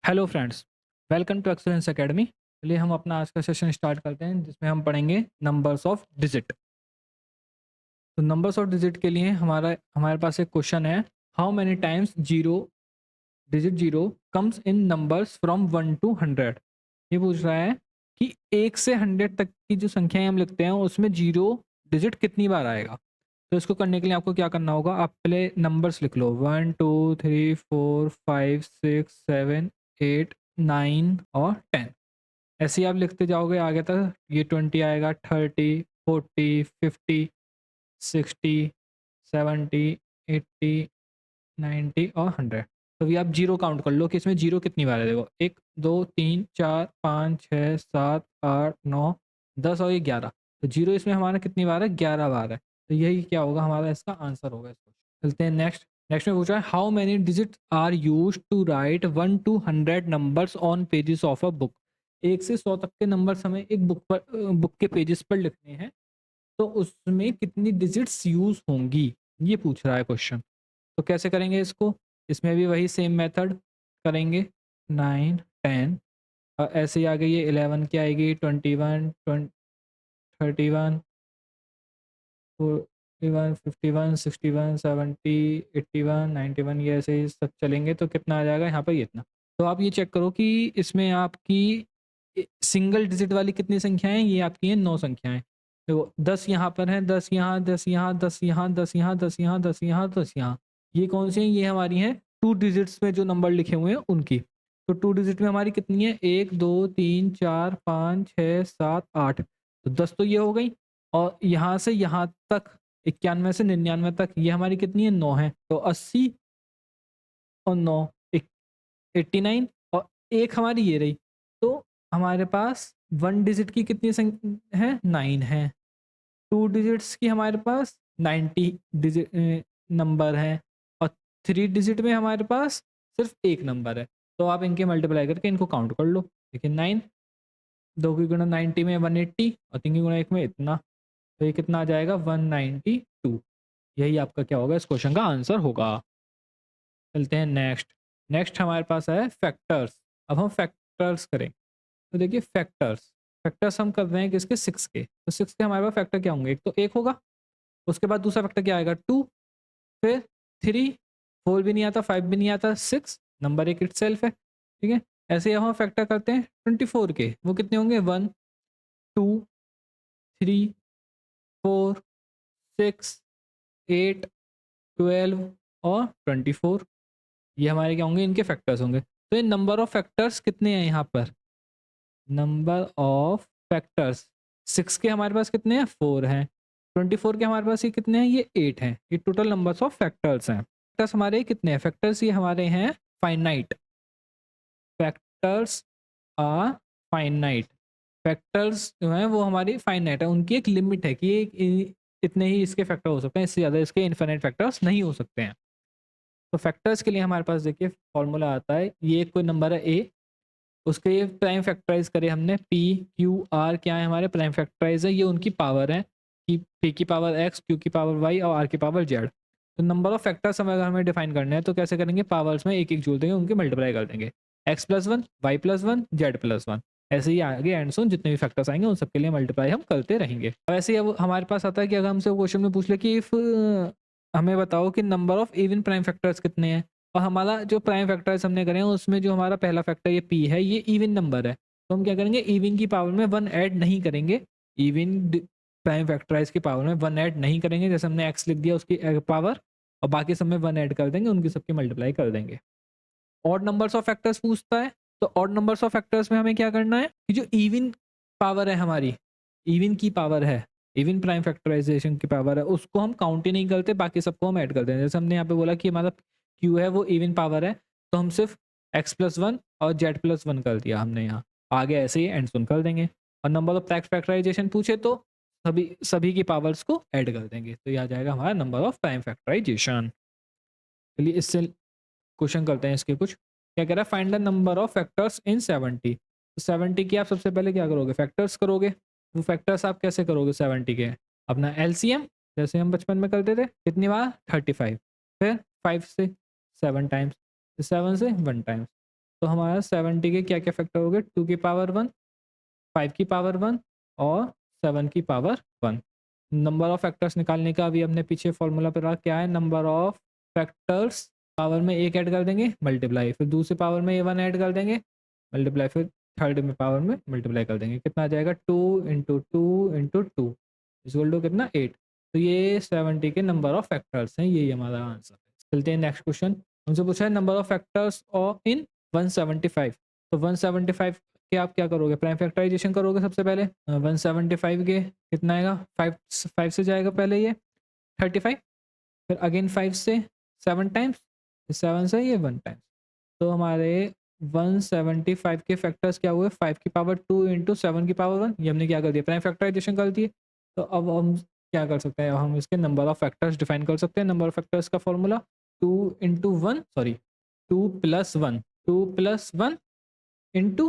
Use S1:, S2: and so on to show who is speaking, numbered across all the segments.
S1: Hello friends, welcome to excellence academy. चलिए हम अपना आज का सेशन स्टार्ट करते हैं जिसमें हम पढ़ेंगे नंबर्स ऑफ डिजिट। तो नंबर्स ऑफ डिजिट के लिए हमारे हमारे पास एक क्वेश्चन है, how many times digit zero comes in numbers from 1 to 100। ये पूछ रहा है कि 1 से 100 तक की जो संख्याएं हम लिखते हैं उसमें जीरो डिजिट कितनी बार आएगा। तो इसको करने के लिए आपको क्या करना होगा, आप पहले नंबर्स लिख लो 1 2 3 4 5 6 7 8 9 और 10। ऐसे ही आप लिखते जाओगे आगे तक, ये 20 आएगा, 30 40 50 60 70 80 90 और 100। तो ये आप जीरो काउंट कर लो कि इसमें जीरो कितनी बार है। देखो 1 2 3 4 5 6 7 8 9 10 और ये 11। तो जीरो इसमें हमारा कितनी बार है, 11 बार है। तो यही क्या होगा, हमारा इसका आंसर होगा। इसको चलते हैं नेक्स्ट। नेक्स्ट में पूछा है, how many digit are use to write 1 to 100 numbers on pages of a book. 1 से 100 तक के नंबर्स हमें एक बुक के पेजेस पर लिखने हैं, तो उसमें कितनी डिजिट्स यूज होंगी, ये पूछ रहा है क्वेश्चन। तो कैसे करेंगे इसको, इसमें भी वही सेम मेथड करेंगे, 9 10 और ऐसे ही आगे ये 11 की आएगी, 21 31 41 51 61 70 81 91, ये ऐसे ही सब चलेंगे। तो कितना आ जाएगा यहाँ पर, ये इतना। तो आप ये चेक करो कि इसमें आपकी सिंगल डिजिट वाली कितनी संख्याएं हैं, ये आपकी हैं 9 संख्याएं। तो 10 यहाँ पर हैं, 10 यहाँ, 10 यहाँ, 10 यहाँ, 10 यहाँ, 10 यहाँ, 10 यहाँ, 10 यहाँ। ये कौन सी हैं, ये हमारी हैं 2 डिजिट्स में जो नंबर लिखे हुए हैं उनकी। तो 2 डिजिट में हमारी कितनी है, 1 2 3 4 5 6 7 8। तो 10 तो ये हो गई, और यहाँ से यहाँ तक 91 से 99 तक ये हमारी कितनी है, 9 है। तो 80 और 9 89, और एक हमारी ये रही। तो हमारे पास 1 डिजिट की कितनी है, 9 है। 2 डिजिट्स की हमारे पास 90 डिजिट नंबर है, और 3 डिजिट में हमारे पास सिर्फ एक नंबर है। तो आप इनके मल्टीप्लाई करके इनको काउंट कर लो। देखिए 9 2 की गुणा 90 में 180, और 3 की गुणा 1 में इतना। तो ये कितना आ जाएगा, 192। यही आपका क्या होगा, इस क्वेश्चन का आंसर होगा। चलते हैं नेक्स्ट। नेक्स्ट हमारे पास है फैक्टर्स। अब हम फैक्टर्स करें। तो देखिए फैक्टर्स फैक्टर्स हम कर रहे हैं किसके, 6 के। तो 6 के हमारे पास फैक्टर क्या होंगे, एक तो 1 होगा, उसके बाद दूसरा फैक्टर क्या आएगा, 2, फिर 3, 4 भी नहीं आता, 5 भी नहीं आता, 6 नंबर एक इटसेल्फ है। ठीक है, ऐसे ही हम फैक्टर करते हैं 24 के। वो कितने होंगे, 1 2 3 4 6 8 12 और 24। ये हमारे क्या होंगे, इनके फैक्टर्स होंगे। तो ये नंबर ऑफ फैक्टर्स कितने हैं यहाँ पर, नंबर ऑफ फैक्टर्स 6 के हमारे पास कितने हैं, 4 हैं। 24 के हमारे पास ये कितने हैं, ये 8 हैं। ये टोटल नंबर्स ऑफ फैक्टर्स हैं। फैक्टर्स हमारे कितने हैं, फैक्टर्स ये हमारे हैं finite. Factors are finite. Factors जो हैं वो हमारी फाइनाइट है, उनकी एक लिमिट है कि इतने ही इसके फैक्टर हो सकते हैं, इससे ज़्यादा इसके इन्फिनिट फैक्टर्स नहीं हो सकते हैं। तो फैक्टर्स के लिए हमारे पास देखिए फॉर्मूला आता है, ये कोई नंबर है ए, उसके ये प्राइम फैक्टराइज करे हमने, पी क्यू आर क्या है, हमारे प्राइम फैक्टराइज है, ये उनकी पावर है कि पी की पावर एक्स, क्यू की पावर वाई और आर की पावर जेड। तो नंबर ऑफ फैक्टर्स हमें अगर हमें डिफाइन करने हैं तो कैसे करेंगे, पावर्स में एक एक जोड़ देंगे, उनके मल्टीप्लाई कर देंगे, x+1 y+1 z+1। ऐसे ही आगे एंड सोन जितने भी फैक्टर्स आएंगे उन सबके लिए मल्टीप्लाई हम करते रहेंगे। अब ऐसे ही अब हमारे पास आता है कि अगर हमसे क्वेश्चन में पूछ ले कि इफ हमें बताओ कि number of even prime factors कितने हैं, और हमारा जो प्राइम फैक्टर्स हमने करे हैं उसमें जो हमारा पहला फैक्टर ये पी है, ये इवन नंबर है। तो हम क्या करेंगे, इवन की पावर में 1 ऐड नहीं करेंगे, इवन प्राइम फैक्टराइज की पावर में 1 ऐड नहीं करेंगे। जैसे हमने एक्स लिख दिया उसकी पावर, और बाकी सब में 1 ऐड कर देंगे, उनकी सबकी मल्टीप्लाई कर देंगे। ऑड नंबर्स ऑफ फैक्टर्स पूछता है, तो ऑड नंबर्स ऑफ फैक्टर्स में हमें क्या करना है कि जो इवन पावर है हमारी, इवन की पावर है, इवन प्राइम फैक्टराइजेशन की पावर है, उसको हम काउंट ही नहीं करते, बाकी सबको हम ऐड कर देते हैं। जैसे हमने यहाँ पे बोला कि हमारा क्यू है वो इवन पावर है, तो हम सिर्फ x+1 और z+1 कर दिया हमने यहाँ, आगे ऐसे ही एंड सुन कर देंगे। और नंबर ऑफ प्राइम फैक्टराइजेशन पूछे तो सभी सभी की पावर्स को ऐड कर देंगे, तो यह आ जाएगा हमारा नंबर ऑफ प्राइम फैक्टराइजेशन। चलिए इससे क्वेश्चन करते हैं इसके कुछ। क्या कह रहा है, find the number of factors in 70। तो 70 की आप सबसे पहले क्या करोगे, फैक्टर्स करोगे। वो फैक्टर्स आप कैसे करोगे 70 के, अपना एलसीएम, जैसे हम बचपन में करते थे, कितनी बार 35, फिर 5 से 7 टाइम्स, 7 से 1 टाइम्स, तो हमारा 70 के क्या क्या फैक्टर हो गए, 2 की पावर 1, 5 की पावर 1 और 7 की पावर 1। नंबर ऑफ फैक्टर्स निकालने का अभी हमने पीछे फॉर्मूला पढ़ा, क्या है, नंबर ऑफ फैक्टर्स, पावर में एक ऐड कर देंगे मल्टीप्लाई, फिर दूसरे पावर में ये 1 ऐड कर देंगे मल्टीप्लाई, फिर थर्ड में पावर में मल्टीप्लाई कर देंगे। कितना आ जाएगा, 2 into two into two equal to कितना, 8। तो ये 70 के नंबर ऑफ फैक्टर्स हैं, यही हमारा आंसर है। चलते हैं नेक्स्ट क्वेश्चन। हमसे पूछा है नंबर ऑफ फैक्टर्स और इन 175। तो 175 के आप क्या करोगे, प्राइम फैक्टराइजेशन करोगे सबसे पहले। 175 के कितना आएगा, 5 से जाएगा पहले ये 35, फिर अगेन 5 से 7 टाइम्स, 7 से ये 1 टाइम्स। तो हमारे 175 के फैक्टर्स क्या हुए, 5 की पावर 2 इंटू 7 की पावर 1। ये हमने क्या कर दिया, प्राइम फैक्टराइजेशन कर दिए। तो अब हम क्या कर सकते हैं, हम इसके नंबर ऑफ फैक्टर्स डिफाइन कर सकते हैं। नंबर ऑफ फैक्टर्स का formula 2 into 1, sorry 2 plus 1, 2 plus 1 into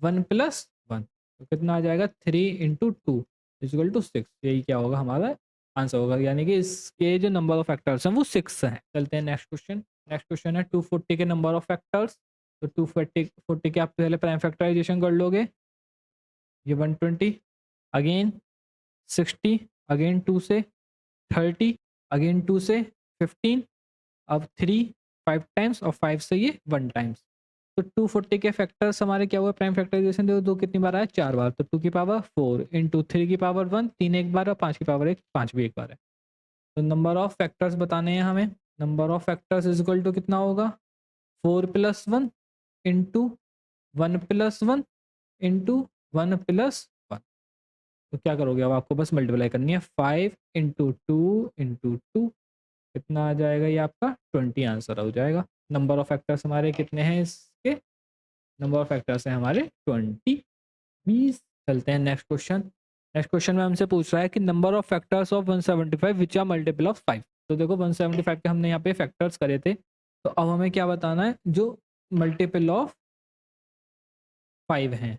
S1: 1 plus 1। तो कितना आ जाएगा, 3 इंटू टू इक्वल टू 6। यही क्या होगा, हमारा आंसर होगा, यानी कि इसके जो नंबर ऑफ फैक्टर्स हैं वो 6 हैं। चलते हैं नेक्स्ट क्वेश्चन। नेक्स्ट क्वेश्चन है 240 के नंबर ऑफ फैक्टर्स। तो 240 के आप पहले प्राइम फैक्टराइजेशन कर लोगे, ये 120, अगेन 60, अगेन 2 से 30, अगेन 2 से 15, अब 3 5 टाइम्स और 5 से ये 1 टाइम्स। तो 240 के फैक्टर्स हमारे क्या हुआ, प्राइम फैक्टराइजेशन देखो, 2 कितनी बार आया, 4 बार। तो 2 की पावर 4 इंटू 3 की पावर 1, 3 एक बार, और 5 की पावर 1, 5 भी एक बार है। तो नंबर ऑफ फैक्टर्स बताने हैं हमें। Number of factors is equal to कितना होगा, 4 plus 1 into 1 plus 1 into 1 plus 1। तो क्या करोगे, अब आपको बस मल्टीप्लाई करनी है, 5 इंटू टू इंटू टू, कितना आ जाएगा, ये आपका 20 आंसर हो जाएगा। नंबर ऑफ फैक्टर्स हमारे कितने हैं इसके, नंबर ऑफ फैक्टर्स हैं हमारे 20। चलते हैं नेक्स्ट क्वेश्चन। नेक्स्ट क्वेश्चन में हमसे पूछ रहा है कि number of factors of 175 which are multiple of 5। तो देखो 175 के हमने यहाँ पे फैक्टर्स करे थे, तो अब हमें क्या बताना है, जो मल्टीपल ऑफ 5 हैं।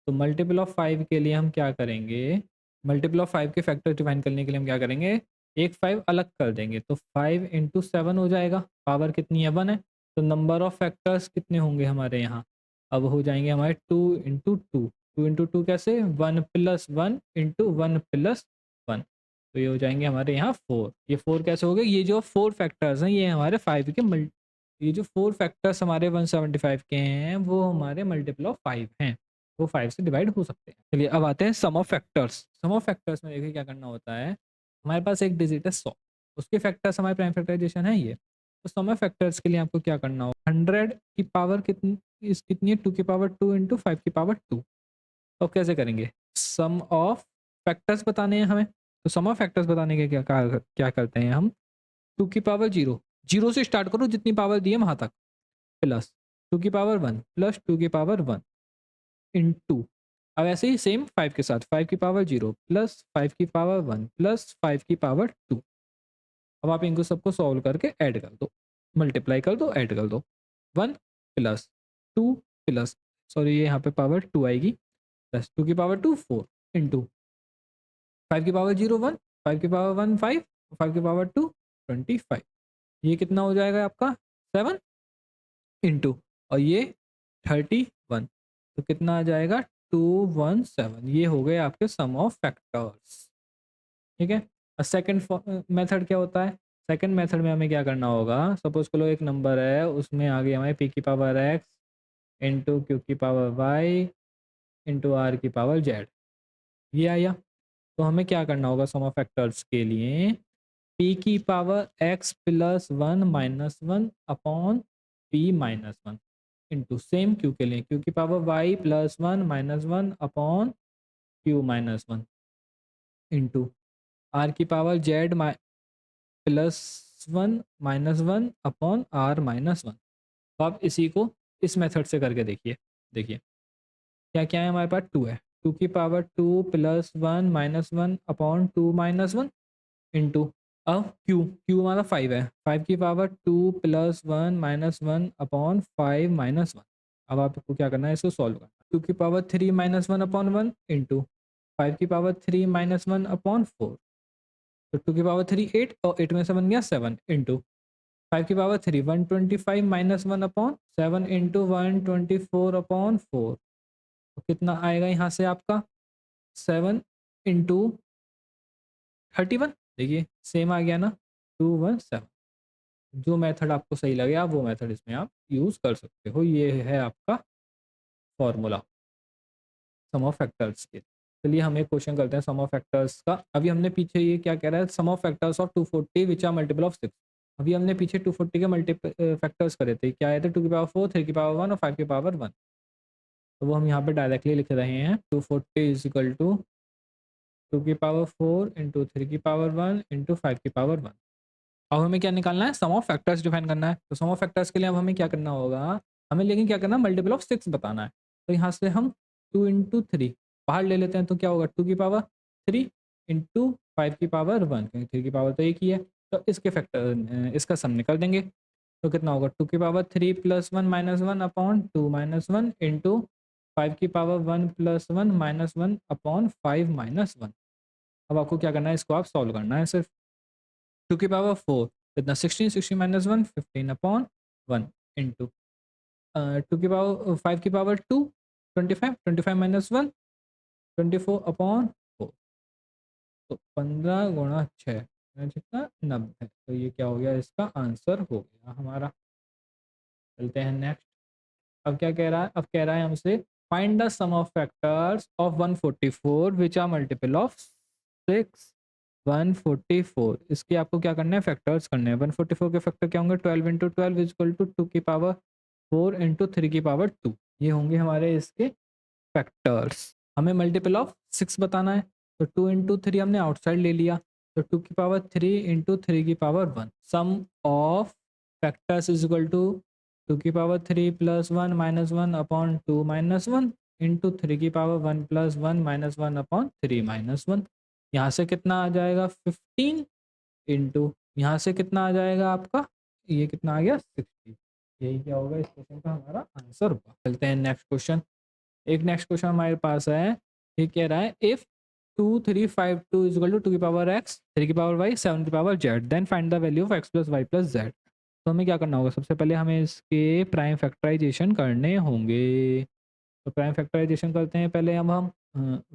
S1: तो मल्टीपल ऑफ 5 के लिए हम क्या करेंगे, मल्टीपल ऑफ 5 के फैक्टर डिफाइन करने के लिए हम क्या करेंगे, एक 5 अलग कर देंगे। तो 5 इंटू 7 हो जाएगा, पावर कितनी है, 1 है। तो नंबर ऑफ फैक्टर्स कितने होंगे हमारे यहाँ, अब हो जाएंगे हमारे 2 इंटू टू, 2 इंटू टू कैसे, 1 प्लस 1 इंटू 1 प्लस 1। तो ये हो जाएंगे हमारे यहाँ 4। ये 4 कैसे हो गए, ये जो 4 फैक्टर्स हैं ये हमारे 5 के ये जो 4 फैक्टर्स हमारे 175 के हैं वो हमारे मल्टीपल ऑफ 5 हैं, वो 5 से डिवाइड हो सकते हैं। चलिए अब आते हैं sum of factors. Sum of factors में देखिए क्या करना होता है, हमारे पास एक डिजिट है 100, उसके फैक्टर्स हमारे प्राइम फैक्टराइजेशन है ये। तो सम ऑफ फैक्टर्स के लिए आपको क्या करना होगा, 100 की पावर कितनी है, 2 की पावर 2 इंटू 5 की पावर 2। तो अब कैसे करेंगे, सम ऑफ फैक्टर्स बताने हैं हमें। तो सम ऑफ फैक्टर्स बताने के क्या करते हैं हम, 2 की पावर 0, 0 से स्टार्ट करो जितनी पावर दी है वहाँ तक, प्लस 2 की पावर 1 प्लस 2 की पावर 1 इंटू, अब ऐसे ही सेम 5 के साथ, 5 की पावर 0 प्लस 5 की पावर 1 प्लस 5 की पावर 2। अब आप इनको सबको सॉल्व करके ऐड कर दो, मल्टीप्लाई कर दो, ऐड कर दो, 1 प्लस 2 प्लस, सॉरी ये यहाँ पे पावर 2 आएगी, प्लस 2 की पावर 2 4 इंटू 5 की पावर 0 1, 5 की पावर 1 5, 5 की पावर 2 25। ये कितना हो जाएगा आपका 7 इंटू, और ये 31। तो कितना आ जाएगा 217। ये हो गए आपके सम ऑफ फैक्टर्स, ठीक है। और सेकंड मेथड क्या होता है, सेकंड मेथड में हमें क्या करना होगा, सपोज करो एक नंबर है, उसमें आगे हमारे पी की पावर एक्स इंटू क्यू की पावर वाई इंटू आर की पावर जेड, ये आया। तो हमें क्या करना होगा सम ऑफ फैक्टर्स के लिए, पी की power X plus 1 minus 1 upon P minus 1 into same Q के लिए, क्यू की power Y plus 1 minus 1 upon Q minus 1 into R की power Z plus 1 minus 1 upon R minus 1। तो आप इसी को इस मेथड से करके देखिए, देखिए क्या क्या है, हमारे पास 2 है, 2 की power 2 plus 1 minus 1 upon 2 minus 1 into, अब क्यू हमारा 5 है, 5 की power 2 plus 1 minus 1 upon 5 minus 1। अब आपको क्या करना है, इसको सॉल्व करना है, 2 की पावर 3 माइनस 1 अपॉन 1 इंटू 5 की पावर 3 माइनस 1 अपॉन 4। तो 2 की पावर 3 8, और 8 में से बन गया 7 इंटू 5 की power 3 125 minus 1 upon 7 into 124 upon 4, तो कितना आएगा यहाँ से आपका 7 इंटू 31, देखिए सेम आ गया ना 217। जो मेथड आपको सही लगे आप वो मेथड इसमें आप यूज़ कर सकते हो। ये है आपका फॉर्मूला सम ऑफ फैक्टर्स के। चलिए हम एक क्वेश्चन करते हैं सम ऑफ फैक्टर्स का। अभी हमने पीछे ये क्या कह रहा है, sum of factors of 240 which are multiple of 6। अभी हमने पीछे 240 के मल्टीपल फैक्टर्स करे थे, क्या आए थे 2 की पावर 4, 3 की पावर 1 और 5 की पावर 1। तो वो हम यहाँ पे डायरेक्टली लिख रहे हैं 240 इज इक्वल टू 2 की पावर 4 इंटू 3 की पावर 1 इंटू 5 की पावर 1। अब हमें क्या निकालना है, सम ऑफ फैक्टर्स डिफाइन करना है। तो सम ऑफ फैक्टर्स के लिए अब हमें क्या करना होगा, हमें लेकिन क्या करना है, मल्टीपल ऑफ 6 बताना है। तो यहाँ से हम 2 इंटू 3 बाहर ले लेते हैं, तो क्या होगा 2 की पावर 3 इंटू 5 की पावर 1, क्योंकि 3 की पावर तो एक ही है। तो इसके फैक्टर इसका सम निकाल देंगे, तो कितना होगा 2 की power 3 plus 1 minus 1 upon 2 minus 1 into 5 की power 1 plus 1 minus 1 upon 5 minus 1। अब आपको क्या करना है, इसको आप सॉल्व करना है सिर्फ। 2 की पावर 4 कितना 16, 16 माइनस 1 15 अपॉन 1 इंटू 2 की पावर 5 की पावर 2 25, 25 माइनस 1 24 अपॉन 4। तो 15 गुणा 6 जितना 90। तो ये क्या हो गया, इसका आंसर हो गया हमारा। चलते हैं नेक्स्ट। अब क्या कह रहा है, अब कह रहा है हमसे find the sum of factors of 144 which are multiple of 6 144। इसके आपको क्या करना है, फैक्टर्स करने हैं। 144 के फैक्टर क्या होंगे, 12 इंटू 12 इज इक्वल टू 2 की पावर 4 इंटू 3 की पावर 2। ये होंगे हमारे इसके फैक्टर्स। हमें मल्टीपल ऑफ 6 बताना है, तो 2 इंटू 3 हमने आउटसाइड ले लिया, तो 2 की पावर 3 इंटू 3 की power 1। Sum of factors is equal to 2 की power 3 plus 1 minus 1 upon 2 minus 1 into 3 की power 1 plus 1 minus 1 upon 3 minus 1। यहाँ से कितना आ जाएगा 15 इंटू यहाँ से कितना आ जाएगा आपका, ये कितना आ गया 60। यही क्या होगा इस क्वेश्चन का हमारा आंसर होगा। चलते हैं नेक्स्ट क्वेश्चन। एक नेक्स्ट क्वेश्चन हमारे पास है, ये कह रहा है इफ 2 3 5 2 इज इक्वल टू 2 की पावर x 3 की पावर y 7 की power z then find the value of x plus y plus z. तो हमें क्या करना होगा, सबसे पहले हमें इसके प्राइम फैक्टराइजेशन करने होंगे। तो प्राइम फैक्टराइजेशन करते हैं पहले हम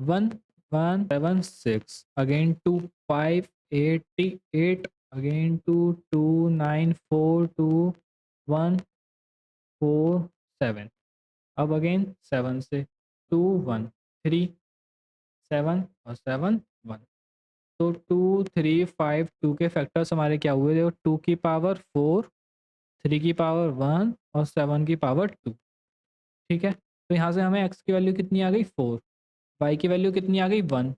S1: 1 1 7 6 अगेन 2 5 8 8 अगेन 2 2 9 4 2 1 4 7। अब अगेन 7 से 2 1 3 7 और 7 1। तो 2 3 5 2 के फैक्टर्स हमारे क्या हुए, देखो 2 की पावर 4 3 की पावर 1 और 7 की पावर 2। ठीक है, तो यहाँ से हमें x की वैल्यू कितनी आ गई 4, y की वैल्यू कितनी आ गई 1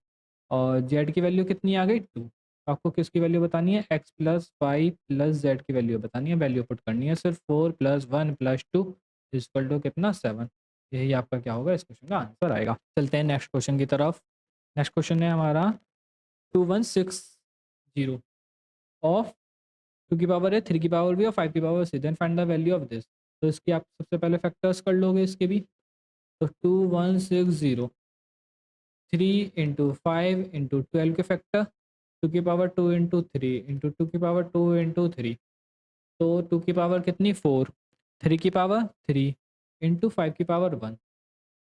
S1: और z की वैल्यू कितनी आ गई 2। आपको किसकी वैल्यू बतानी है, x plus y plus z की वैल्यू बतानी है, वैल्यू पुट करनी है सिर्फ। 4 प्लस 1 प्लस 2 इक्वल टू कितना 7। यही आपका क्या होगा, इस क्वेश्चन का आंसर आएगा। चलते हैं नेक्स्ट क्वेश्चन की तरफ। नेक्स्ट क्वेश्चन है हमारा 2160 ऑफ 2 की पावर है 3 की पावर भी और 5 की power c then find the value of this. तो इसकी आप सबसे पहले फैक्टर्स कर लोगे इसके भी। तो 2160 3 इंटू 5 इंटू 12 के फैक्टर 2 की पावर 2 इंटू 3 इंटू 2 की पावर 2 इंटू 3। तो 2 की पावर कितनी 4 3 की पावर 3 इंटू 5 की पावर 1।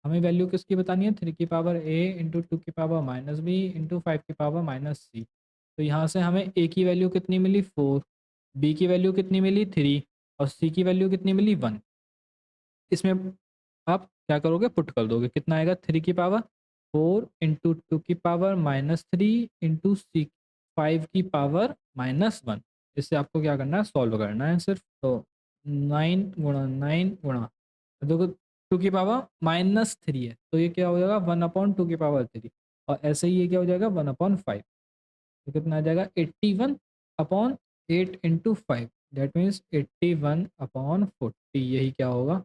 S1: हमें वैल्यू किसकी बतानी है, 3 की पावर a इंटू 2 की पावर माइनस बी इंटू 5 की पावर माइनस सी। तो यहाँ से हमें a की वैल्यू कितनी मिली 4, b की वैल्यू कितनी मिली 3 और c की वैल्यू कितनी मिली 1। इसमें आप क्या करोगे, पुट कर दोगे, कितना आएगा 3 की पावर 4 इंटू 2 की पावर माइनस 3 इंटू सी 5 की पावर माइनस 1। इससे आपको क्या करना है, सॉल्व करना है सिर्फ। तो 9 गुणा 9 गुणा देखो 2 की पावर माइनस 3 है, तो ये क्या हो जाएगा 1 अपॉन 2 की पावर 3 और ऐसे ही ये क्या हो जाएगा 1 अपॉन 5। तो कितना आ जाएगा 81 upon 8 into 5 that means 81 upon 40। यही क्या होगा,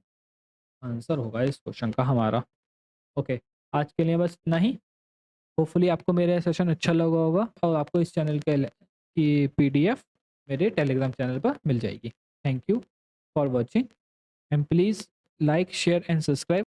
S1: आंसर होगा इस क्वेश्चन का हमारा। ओके, आज के लिए बस इतना ही। होपफुली आपको मेरा सेशन अच्छा लगा होगा और आपको इस चैनल की पीडीएफ मेरे टेलीग्राम चैनल पर मिल जाएगी। Thank you for watching and please like share and subscribe.